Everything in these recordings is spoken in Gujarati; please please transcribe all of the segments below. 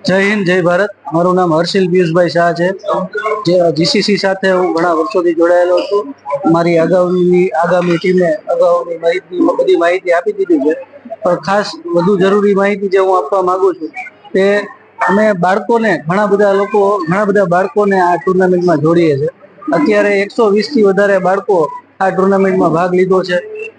જય હિન્દ જય ભારત। મારું નામ હર્ષિલ પિયુષભાઈ શાહ છે। જે જીસીસી સાથે હું ઘણા વર્ષોથી જોડાયેલો છું। મારી આગામી ટીમે અગાઉની બધી માહિતી આપી દીધી છે, પણ ખાસ વધુ જરૂરી માહિતી જે હું આપવા માંગુ છું તે અમે બાળકોને ઘણા બધા બાળકોને આ ટુર્નામેન્ટમાં જોડીએ છે। અત્યારે 120 થી વધારે બાળકો આ ટુર્નામેન્ટમાં ભાગ લીધો છે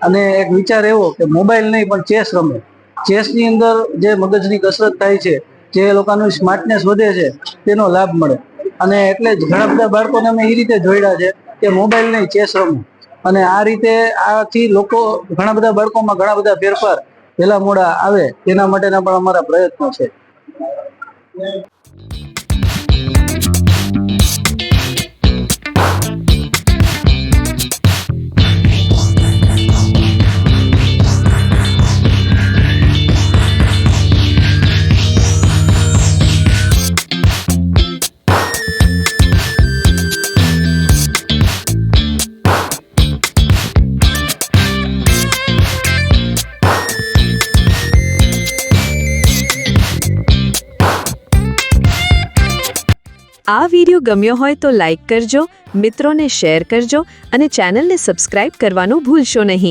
અને એક વિચાર એવો કે મોબાઈલ નહીં પણ ચેસ રમે। ચેસની અંદર જે મગજની કસરત થાય છે, જે લોકોનું સ્માર્ટનેસ વધે છે, તેનો લાભ મળે। અને એટલે જ ઘણા બધા બાળકોને અમે એ રીતે જોડ્યા છે કે મોબાઈલ નહીં ચેસ રમો। અને આ રીતે આથી ઘણા બધા બાળકોમાં ઘણા બધા ફેરફાર વહેલા મોડા આવે તેના માટેના પણ અમારા પ્રયત્નો છે। આ વિડિયો ગમ્યો હોય તો લાઈક કરજો, મિત્રોને શેર કરજો અને ચેનલને સબસ્ક્રાઇબ કરવાનું ભૂલશો નહીં।